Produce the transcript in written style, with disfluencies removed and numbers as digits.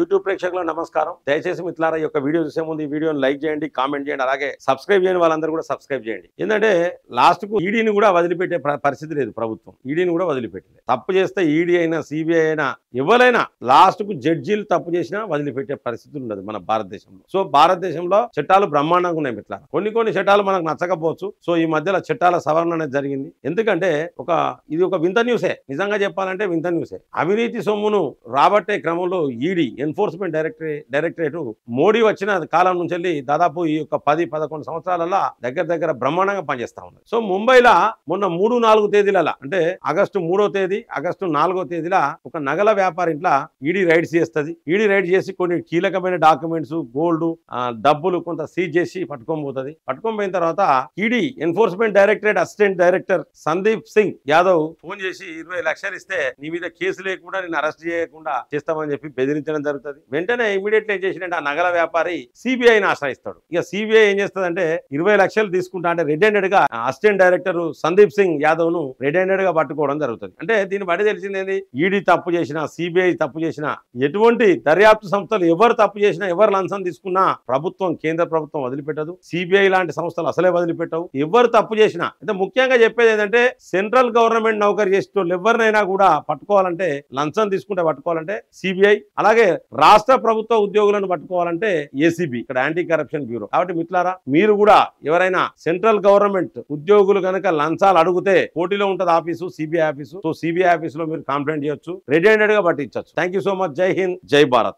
YouTube ప్రేక్షకులకు నమస్కారం. దయచేసి మిత్రులారా ఈ యొక్క వీడియో చూసే ముందు ఈ వీడియోని లైక్ చేయండి, కామెంట్ చేయండి, అలాగే సబ్స్క్రైబ్ చేయని వాళ్ళందరూ కూడా సబ్స్క్రైబ్ చేయండి. ఎందుకంటే లాస్ట్ కు ఈడీని కూడా వదిలిపెట్టే పరిస్థితి లేదు ప్రభుత్వం. ఈడీని కూడా వదిలిపెట్టలేదు. తప్పు చేస్తే ఈడీ అయినా సిబిఐ అయినా ఎవరైనా లాస్ట్ కు జడ్జీలు తప్పు చేసినా వదిలిపెట్టే పరిస్థితి ఉండదు మన భారతదేశంలో. సో భారతదేశంలో చట్టాలు బ్రహ్మాండంగా ఉన్నాయి మిత్రులారా. కొన్ని చట్టాలు మనకు నచ్చకపోవచ్చు. సో ఈ మధ్యలో చట్టాల సవరణ అనేది జరిగింది. ఎందుకంటే ఇది ఒక వింత న్యూసే. నిజంగా చెప్పాలంటే వింత న్యూసే. అవినీతి సొమ్మును రాబట్టే క్రమంలో ఈడీ ఎన్ఫోర్స్మెంట్ డైరెక్టరేట్ మోడీ వచ్చిన కాలం నుంచి దాదాపు ఈ యొక్క 10-11 సంవత్సరాలలో దగ్గర బ్రహ్మాండంగా పనిచేస్తా ఉంది. సో ముంబైలో మొన్న 3-4 తేదీలలో అంటే ఆగస్టు 3వ తేదీ, ఆగస్టు 4వ తేదీల ఒక నగల వ్యాపారింట్లో ఈడీ రైడ్స్ చేస్తుంది. ఈడీ రైడ్ చేసి కొన్ని కీలకమైన డాక్యుమెంట్స్, గోల్డ్, డబ్బులు కొంత సీజ్ చేసి పట్టుకోబోతుంది. పట్టుకోపోయిన తర్వాత ED enforcement directorate assistant director Sandeep Singh Yadav phone చేసి 20 లక్షలు ఇస్తే నీ మీద కేసు లేకుండా నేను అరెస్ట్ చేయకుండా చేస్తామని చెప్పి బెదిరించడం జరుగుతుంది. వెంటనే ఇమీడియట్లీ ఏం చేసినట్టు ఆ నగల వ్యాపారి సిబిఐని ఆశ్రయిస్తాడు. ఇక సిబిఐ ఏం చేస్తుందంటే 20 లక్షలు తీసుకుంటా అంటే రెడ్ హ్యాండెడ్ గా అసిస్టెంట్ డైరెక్టర్ సందీప్ సింగ్ యాదవ్ ను రెడ్ హ్యాండెడ్ గా పట్టుకోవడం జరుగుతుంది. అంటే దీన్ని బట్టి తెలిసింది ఈడీ తప్పు చేసినా, సిబిఐ తప్పు చేసినా, ఎటువంటి దర్యాప్తు సంస్థలు ఎవరు తప్పు చేసినా, ఎవరు లంచం తీసుకున్నా కేంద్ర ప్రభుత్వం వదిలిపెట్టదు. సిబిఐ లాంటి సంస్థలు అసలే వదిలిపెట్టవు. ఎవరు తప్పు చేసినా. అంటే ముఖ్యంగా చెప్పేది ఏంటంటే సెంట్రల్ గవర్నమెంట్ నౌకరీ చేసేటోళ్ళు ఎవరినైనా కూడా పట్టుకోవాలంటే, లంచం తీసుకుంటే పట్టుకోవాలంటే సిబిఐ, అలాగే రాష్ట్ర ప్రభుత్వ ఉద్యోగులను పట్టుకోవాలంటే ఏసీబీ, ఇక్కడ యాంటీ కరప్షన్ బ్యూరో. కాబట్టి మిత్రులారా మీరు కూడా ఎవరైనా సెంట్రల్ గవర్నమెంట్ ఉద్యోగులు కనుక లంచాలు అడిగితే పోటీలో ఉంటది office, CBI office. So CBI ఆఫీసులో మీరు కంప్లైంట్ చేయొచ్చు, రెడ్ హ్యాండెడ్ గా పట్టించవచ్చు. Thank you so much. జై హింద్, జై భారత్.